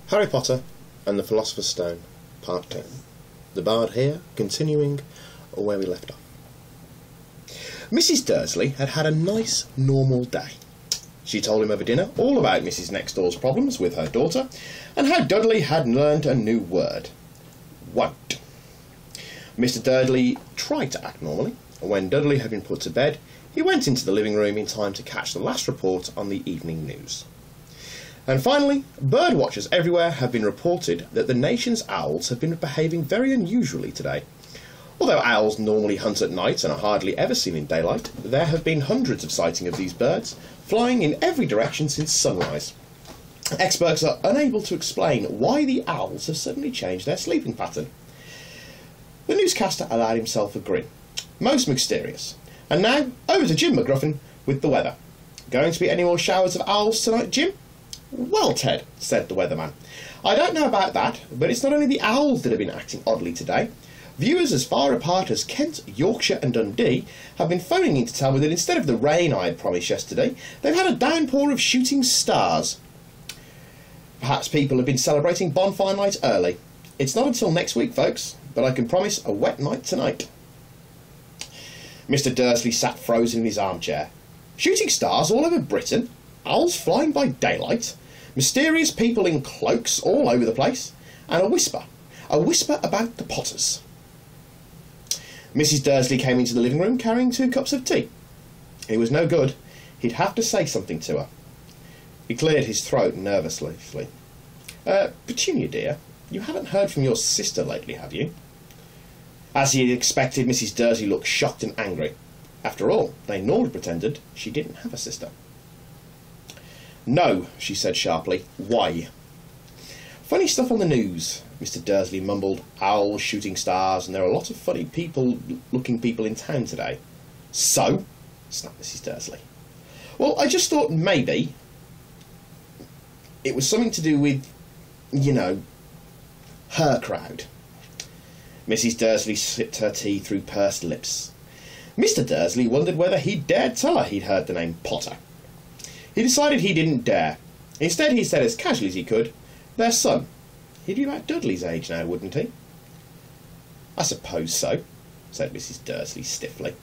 Harry Potter and the Philosopher's Stone, Part 10. The Bard here, continuing where we left off. Mrs. Dursley had had a nice, normal day. She told him over dinner all about Mrs. Nextdoor's problems with her daughter, and how Dudley had learnt a new word. Won't. Mr. Dursley tried to act normally, and when Dudley had been put to bed, he went into the living room in time to catch the last report on the evening news. And finally, bird watchers everywhere have been reported that the nation's owls have been behaving very unusually today. Although owls normally hunt at night and are hardly ever seen in daylight, there have been hundreds of sightings of these birds, flying in every direction since sunrise. Experts are unable to explain why the owls have suddenly changed their sleeping pattern. The newscaster allowed himself a grin. Most mysterious. And now, over to Jim McGruffin with the weather. Going to be any more showers of owls tonight, Jim? Well, Ted, said the weatherman, I don't know about that, but it's not only the owls that have been acting oddly today. Viewers as far apart as Kent, Yorkshire and Dundee have been phoning in to tell me that instead of the rain I had promised yesterday, they've had a downpour of shooting stars. Perhaps people have been celebrating bonfire night early. It's not until next week, folks, but I can promise a wet night tonight. Mr. Dursley sat frozen in his armchair. Shooting stars all over Britain? Owls flying by daylight? Mysterious people in cloaks all over the place? And a whisper about the Potters. Mrs. Dursley came into the living room carrying 2 cups of tea. It was no good. He'd have to say something to her. He cleared his throat nervously. Petunia, dear, you haven't heard from your sister lately, have you? As he had expected, Mrs. Dursley looked shocked and angry. After all, they normally pretended she didn't have a sister. No, she said sharply. Why? Funny stuff on the news, Mr. Dursley mumbled. Owls shooting stars, and there are a lot of funny looking people in town today. So? Snapped Mrs. Dursley. Well, I just thought maybe it was something to do with, her crowd. Mrs. Dursley sipped her tea through pursed lips. Mr. Dursley wondered whether he'd dared tell her he'd heard the name Potter. He decided he didn't dare. Instead, he said as casually as he could, their son. He'd be about Dudley's age now, wouldn't he? I suppose so, said Mrs. Dursley stiffly.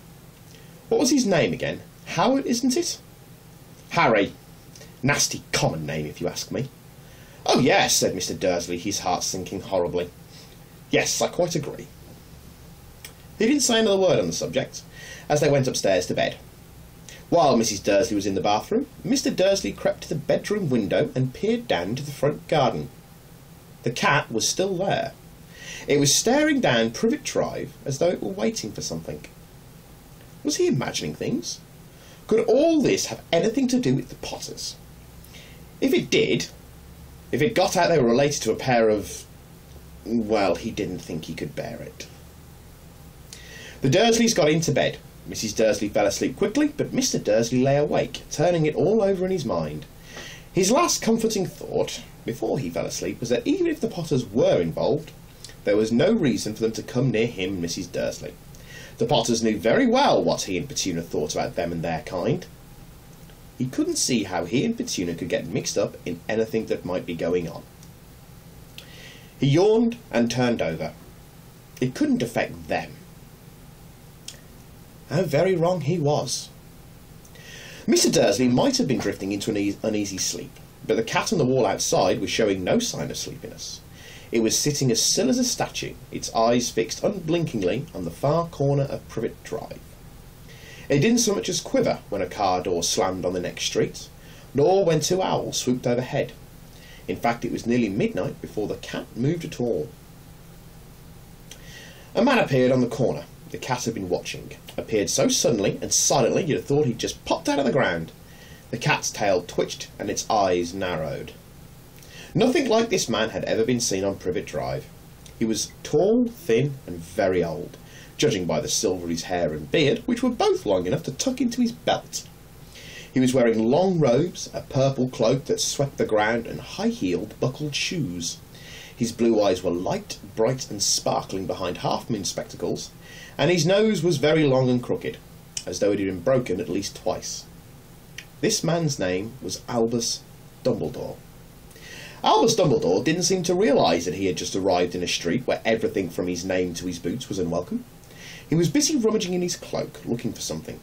What was his name again? Howard, isn't it? Harry. Nasty common name, if you ask me. Oh, yes, said Mr. Dursley, his heart sinking horribly. Yes, I quite agree. He didn't say another word on the subject, as they went upstairs to bed. While Mrs. Dursley was in the bathroom, Mr. Dursley crept to the bedroom window and peered down into the front garden. The cat was still there. It was staring down Privet Drive as though it were waiting for something. Was he imagining things? Could all this have anything to do with the Potters? If it did, if it got out they were related to a pair of... well, he didn't think he could bear it. The Dursleys got into bed. Mrs. Dursley fell asleep quickly, but Mr. Dursley lay awake, turning it all over in his mind. His last comforting thought, before he fell asleep, was that even if the Potters were involved, there was no reason for them to come near him and Mrs. Dursley. The Potters knew very well what he and Petunia thought about them and their kind. He couldn't see how he and Petunia could get mixed up in anything that might be going on. He yawned and turned over. It couldn't affect them. How very wrong he was. Mr. Dursley might have been drifting into an uneasy sleep, but the cat on the wall outside was showing no sign of sleepiness. It was sitting as still as a statue, its eyes fixed unblinkingly on the far corner of Privet Drive. It didn't so much as quiver when a car door slammed on the next street, nor when 2 owls swooped overhead. In fact, it was nearly midnight before the cat moved at all. A man appeared on the corner. The cat had been watching. Appeared so suddenly and silently you'd have thought he'd just popped out of the ground. The cat's tail twitched and its eyes narrowed. Nothing like this man had ever been seen on Privet Drive. He was tall, thin and very old, judging by the silver of his hair and beard, which were both long enough to tuck into his belt. He was wearing long robes, a purple cloak that swept the ground, and high-heeled, buckled shoes. His blue eyes were light, bright and sparkling behind half-moon spectacles, and his nose was very long and crooked, as though it had been broken at least twice. This man's name was Albus Dumbledore. Albus Dumbledore didn't seem to realise that he had just arrived in a street where everything from his name to his boots was unwelcome. He was busy rummaging in his cloak, looking for something.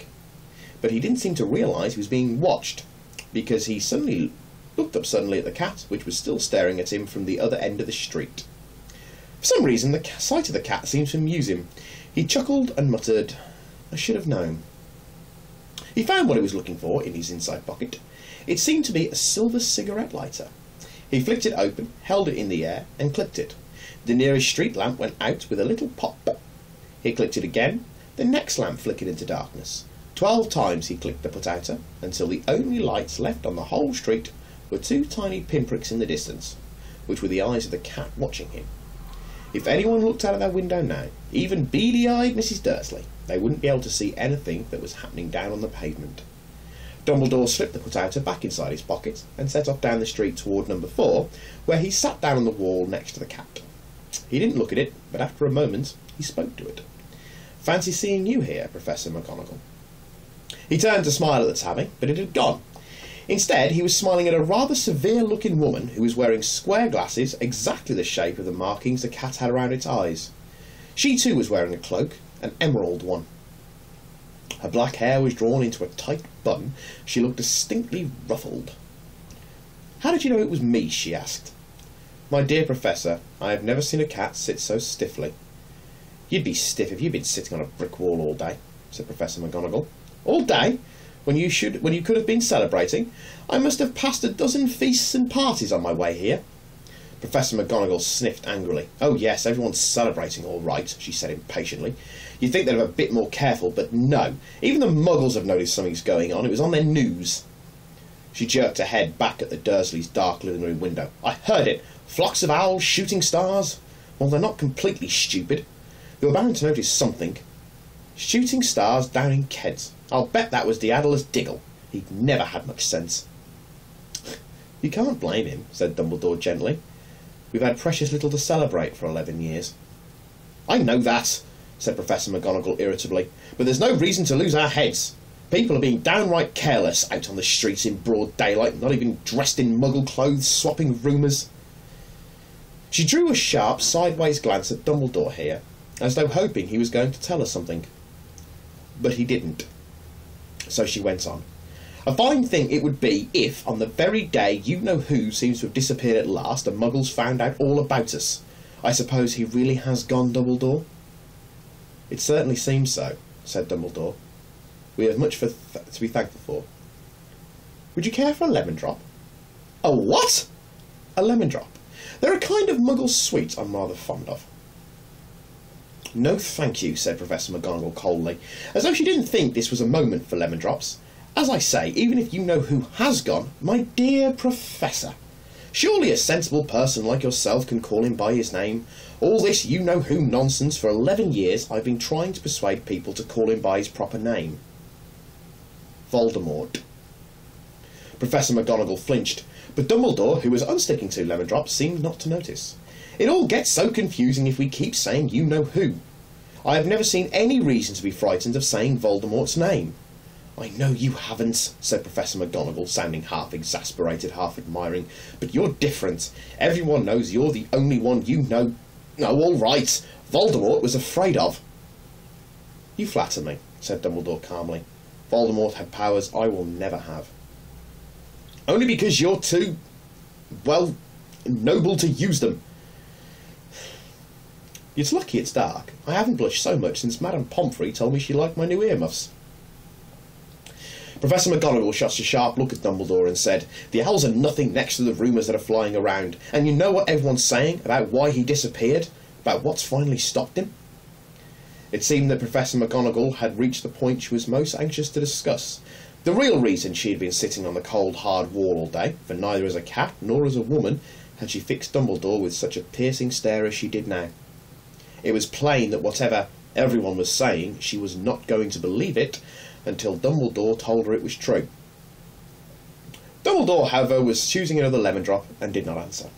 But he didn't seem to realise he was being watched, because he suddenly looked up at the cat, which was still staring at him from the other end of the street. For some reason, the sight of the cat seemed to amuse him. He chuckled and muttered, "I should have known." He found what he was looking for in his inside pocket. It seemed to be a silver cigarette lighter. He flicked it open, held it in the air, and clicked it. The nearest street lamp went out with a little pop. He clicked it again. The next lamp flickered into darkness. 12 times he clicked the put-outer, until the only lights left on the whole street were 2 tiny pinpricks in the distance, which were the eyes of the cat watching him. If anyone looked out of their window now, even beady-eyed Mrs. Dursley, they wouldn't be able to see anything that was happening down on the pavement. Dumbledore slipped the put-outer back inside his pocket and set off down the street toward number 4, where he sat down on the wall next to the cat. He didn't look at it, but after a moment he spoke to it. "Fancy seeing you here, Professor McGonagall." He turned to smile at the tabby, but it had gone. Instead, he was smiling at a rather severe-looking woman who was wearing square glasses exactly the shape of the markings the cat had around its eyes. She too was wearing a cloak, an emerald one. Her black hair was drawn into a tight bun. She looked distinctly ruffled. "How did you know it was me?" she asked. "My dear Professor, I have never seen a cat sit so stiffly." "You'd be stiff if you'd been sitting on a brick wall all day," said Professor McGonagall. "All day? When you could have been celebrating? I must have passed a dozen feasts and parties on my way here." Professor McGonagall sniffed angrily. "Oh yes, everyone's celebrating all right," she said impatiently. "You'd think they'd have a bit more careful, but no. Even the Muggles have noticed something's going on. It was on their news." She jerked her head back at the Dursleys' dark living room window. "I heard it. Flocks of owls shooting stars. Well, they're not completely stupid. They were bound to notice something. Shooting stars down in Kent. I'll bet that was Daedalus Diggle. He'd never had much sense." "You can't blame him," said Dumbledore gently. "We've had precious little to celebrate for 11 years. "I know that," said Professor McGonagall irritably, "but there's no reason to lose our heads. People are being downright careless out on the streets in broad daylight, not even dressed in Muggle clothes, swapping rumours." She drew a sharp sideways glance at Dumbledore here, as though hoping he was going to tell her something. But he didn't. So she went on. "A fine thing it would be if, on the very day you-know-who seems to have disappeared at last, the Muggles found out all about us. I suppose he really has gone, Dumbledore?" "It certainly seems so," said Dumbledore. "We have much to be thankful for. Would you care for a lemon drop?" "A what?" "A lemon drop. They're a kind of Muggle sweet I'm rather fond of." "No, thank you," said Professor McGonagall coldly, as though she didn't think this was a moment for lemon drops. "As I say, even if you know who has gone, my dear Professor, surely a sensible person like yourself can call him by his name. All this you-know-who nonsense, for 11 years I've been trying to persuade people to call him by his proper name. Voldemort." Professor McGonagall flinched, but Dumbledore, who was unsticking 2 lemon drops, seemed not to notice. "It all gets so confusing if we keep saying you-know-who. I have never seen any reason to be frightened of saying Voldemort's name." "I know you haven't," said Professor McGonagall, sounding half exasperated, half admiring, "but you're different. Everyone knows you're the only one you know. No, all right. Voldemort was afraid of." "You flatter me," said Dumbledore calmly. "Voldemort had powers I will never have." "Only because you're too, well, noble to use them." "It's lucky it's dark. I haven't blushed so much since Madame Pomfrey told me she liked my new earmuffs." Professor McGonagall shot a sharp look at Dumbledore and said, "The owls are nothing next to the rumours that are flying around. And you know what everyone's saying about why he disappeared? About what's finally stopped him?" It seemed that Professor McGonagall had reached the point she was most anxious to discuss. The real reason she had been sitting on the cold, hard wall all day, for neither as a cat nor as a woman had she fixed Dumbledore with such a piercing stare as she did now. It was plain that whatever everyone was saying, she was not going to believe it until Dumbledore told her it was true. Dumbledore, however, was choosing another lemon drop and did not answer.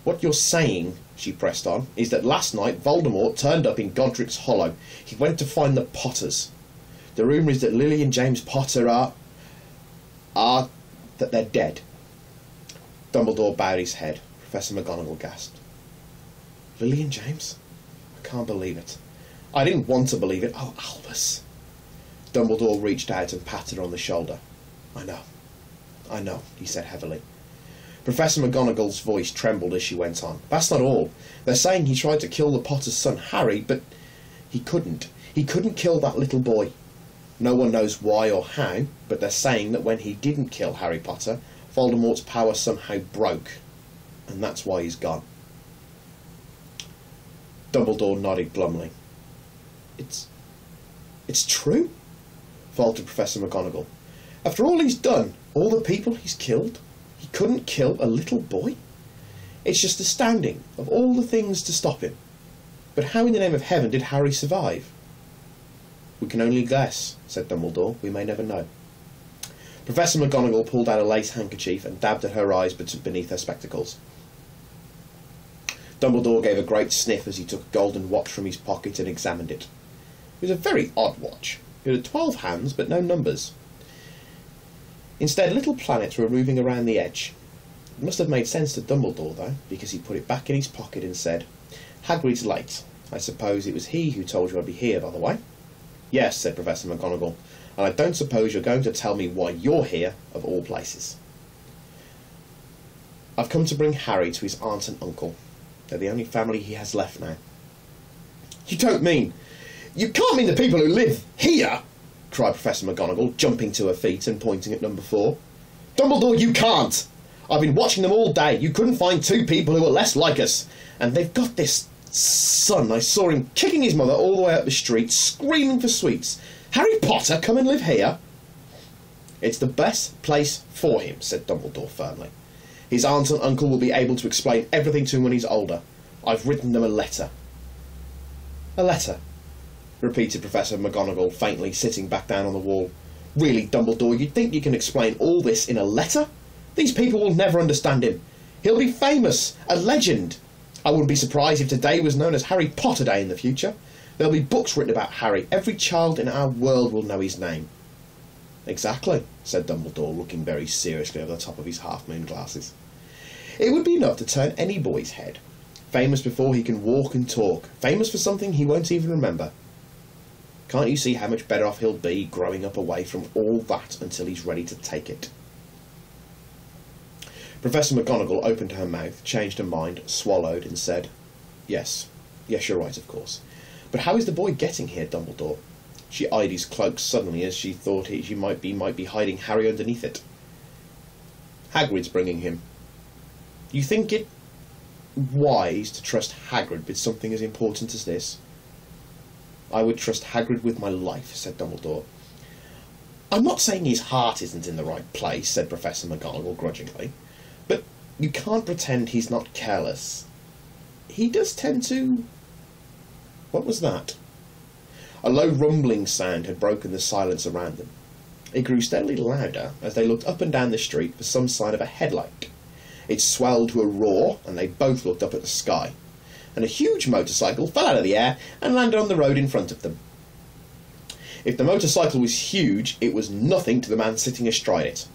"What you're saying," she pressed on, "is that last night Voldemort turned up in Godric's Hollow. He went to find the Potters. The rumour is that Lily and James Potter are that they're dead." Dumbledore bowed his head. Professor McGonagall gasped. Lily and James? I can't believe it. I didn't want to believe it. Oh, Albus. Dumbledore reached out and patted her on the shoulder. I know, he said heavily. Professor McGonagall's voice trembled as she went on. That's not all. They're saying he tried to kill the Potter's son, Harry, but he couldn't. He couldn't kill that little boy. No one knows why or how, but they're saying that when he didn't kill Harry Potter, Voldemort's power somehow broke, and that's why he's gone. Dumbledore nodded glumly. It's true, faltered Professor McGonagall. After all he's done, all the people he's killed, he couldn't kill a little boy? It's just astounding, of all the things to stop him. But how in the name of heaven did Harry survive? We can only guess, said Dumbledore. We may never know. Professor McGonagall pulled out a lace handkerchief and dabbed at her eyes beneath her spectacles. Dumbledore gave a great sniff as he took a golden watch from his pocket and examined it. It was a very odd watch. It had 12 hands, but no numbers. Instead, little planets were moving around the edge. It must have made sense to Dumbledore, though, because he put it back in his pocket and said, Hagrid's late. I suppose it was he who told you I'd be here, by the way. Yes, said Professor McGonagall, and I don't suppose you're going to tell me why you're here, of all places. I've come to bring Harry to his aunt and uncle. They're the only family he has left now. You don't mean... You can't mean the people who live here, cried Professor McGonagall, jumping to her feet and pointing at number 4. Dumbledore, you can't! I've been watching them all day. You couldn't find 2 people who are less like us. And they've got this son. I saw him kicking his mother all the way up the street, screaming for sweets. Harry Potter, come and live here? It's the best place for him, said Dumbledore firmly. His aunt and uncle will be able to explain everything to him when he's older. I've written them a letter. A letter? Repeated Professor McGonagall faintly, sitting back down on the wall. Really, Dumbledore, you think you can explain all this in a letter? These people will never understand him. He'll be famous, a legend. I wouldn't be surprised if today was known as Harry Potter Day in the future. There'll be books written about Harry. Every child in our world will know his name. Exactly, said Dumbledore, looking very seriously over the top of his half-moon glasses. It would be enough to turn any boy's head. Famous before he can walk and talk. Famous for something he won't even remember. Can't you see how much better off he'll be growing up away from all that until he's ready to take it? Professor McGonagall opened her mouth, changed her mind, swallowed, and said, Yes, you're right, of course. But how is the boy getting here, Dumbledore? She eyed his cloak suddenly as she thought she might be hiding Harry underneath it. Hagrid's bringing him. You think it wise to trust Hagrid with something as important as this? I would trust Hagrid with my life, said Dumbledore. I'm not saying his heart isn't in the right place, said Professor McGonagall grudgingly, but you can't pretend he's not careless. He does tend to... What was that? A low rumbling sound had broken the silence around them. It grew steadily louder as they looked up and down the street for some sign of a headlight. It swelled to a roar, and they both looked up at the sky, and a huge motorcycle fell out of the air and landed on the road in front of them. If the motorcycle was huge, it was nothing to the man sitting astride it.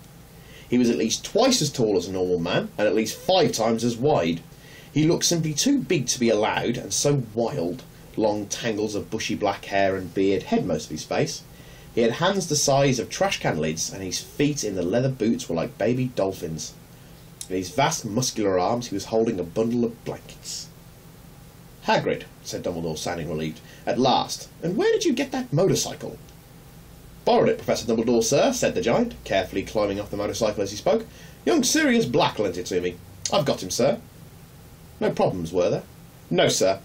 He was at least twice as tall as a normal man, and at least 5 times as wide. He looked simply too big to be allowed, and so wild. Long tangles of bushy black hair and beard hid most of his face. He had hands the size of trash can lids, and his feet in the leather boots were like baby dolphins. In his vast muscular arms he was holding a bundle of blankets. Hagrid, said Dumbledore, sounding relieved. At last. And where did you get that motorcycle? Borrowed it, Professor Dumbledore, sir, said the giant, carefully climbing off the motorcycle as he spoke. Young Sirius Black lent it to me. I've got him, sir. No problems, were there? No, sir.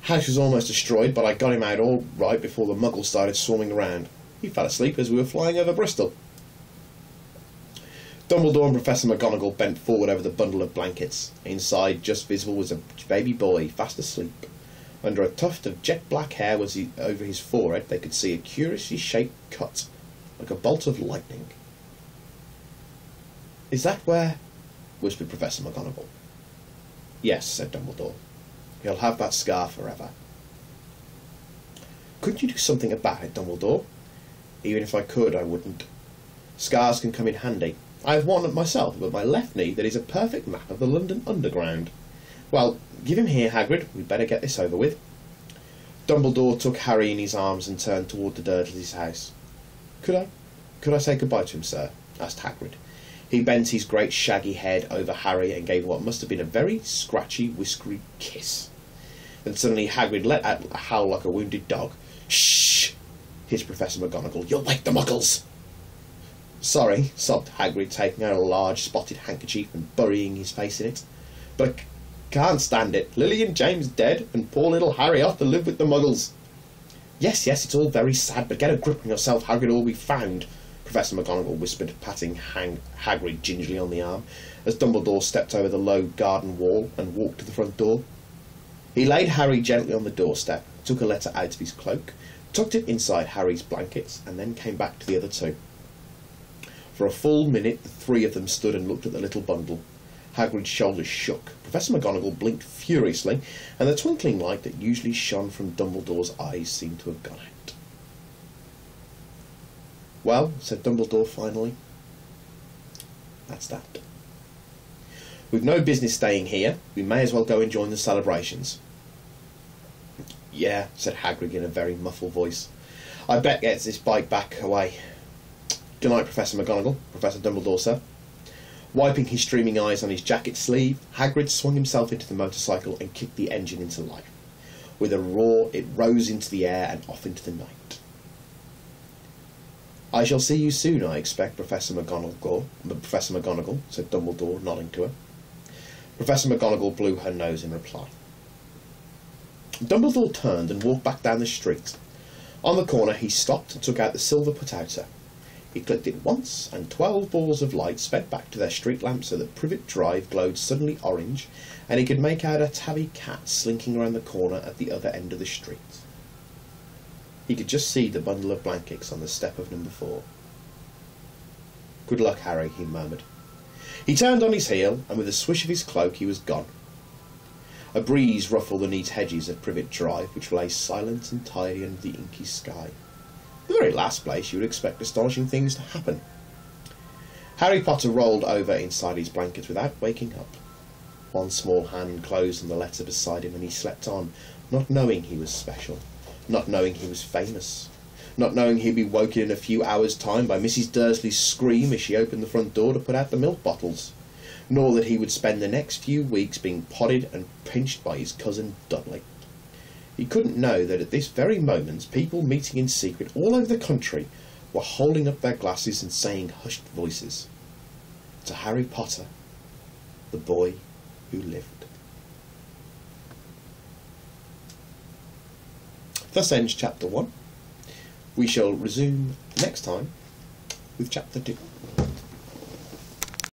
House was almost destroyed, but I got him out all right before the muggles started swarming around. He fell asleep as we were flying over Bristol. Dumbledore and Professor McGonagall bent forward over the bundle of blankets. Inside, just visible, was a baby boy, fast asleep. Under a tuft of jet black hair over his forehead, they could see a curiously shaped cut, like a bolt of lightning. Is that where... whispered Professor McGonagall. Yes, said Dumbledore. He'll have that scar forever. Couldn't you do something about it, Dumbledore? Even if I could, I wouldn't. Scars can come in handy. I have one myself above my left knee that is a perfect map of the London Underground. Well, give him here, Hagrid. We'd better get this over with. Dumbledore took Harry in his arms and turned toward the Dudleys' house. Could I say goodbye to him, sir? Asked Hagrid. He bent his great shaggy head over Harry and gave what must have been a very scratchy, whiskery kiss. Then suddenly Hagrid let out a howl like a wounded dog. Shh! Hissed Professor McGonagall. You'll wake the Muggles! Sorry, sobbed Hagrid, taking out a large spotted handkerchief and burying his face in it. But I can't stand it. Lily and James dead, and poor little Harry off to live with the Muggles. Yes, it's all very sad, but get a grip on yourself, Hagrid, or we'll be found, Professor McGonagall whispered, patting Hagrid gingerly on the arm, as Dumbledore stepped over the low garden wall and walked to the front door. He laid Harry gently on the doorstep, took a letter out of his cloak, tucked it inside Harry's blankets, and then came back to the other two. For a full minute the three of them stood and looked at the little bundle. Hagrid's shoulders shook. Professor McGonagall blinked furiously, and the twinkling light that usually shone from Dumbledore's eyes seemed to have gone out. Well, said Dumbledore finally, that's that. We've no business staying here. We may as well go and join the celebrations. Yeah, said Hagrid in a very muffled voice. I bet gets this bike back away. Good night, Professor McGonagall. Professor Dumbledore, sir. Wiping his streaming eyes on his jacket sleeve, Hagrid swung himself into the motorcycle and kicked the engine into life. With a roar, it rose into the air and off into the night. I shall see you soon, I expect, Professor McGonagall, said Dumbledore, nodding to her. Professor McGonagall blew her nose in reply. Dumbledore turned and walked back down the street. On the corner he stopped and took out the silver put-outer. He clicked it once, and 12 balls of light sped back to their street lamp so that Privet Drive glowed suddenly orange, and he could make out a tabby cat slinking around the corner at the other end of the street. He could just see the bundle of blankets on the step of number 4. Good luck, Harry, he murmured. He turned on his heel, and with a swish of his cloak he was gone. A breeze ruffled the neat hedges of Privet Drive, which lay silent and tidy under the inky sky. The very last place you would expect astonishing things to happen. Harry Potter rolled over inside his blankets without waking up. One small hand closed on the letter beside him, and he slept on, not knowing he was special, not knowing he was famous, not knowing he'd be woken in a few hours' time by Mrs. Dursley's scream as she opened the front door to put out the milk bottles, nor that he would spend the next few weeks being prodded and pinched by his cousin Dudley. He couldn't know that at this very moment people meeting in secret all over the country were holding up their glasses and saying hushed voices, "To Harry Potter, the boy who lived." Thus ends chapter 1. We shall resume next time with chapter 2.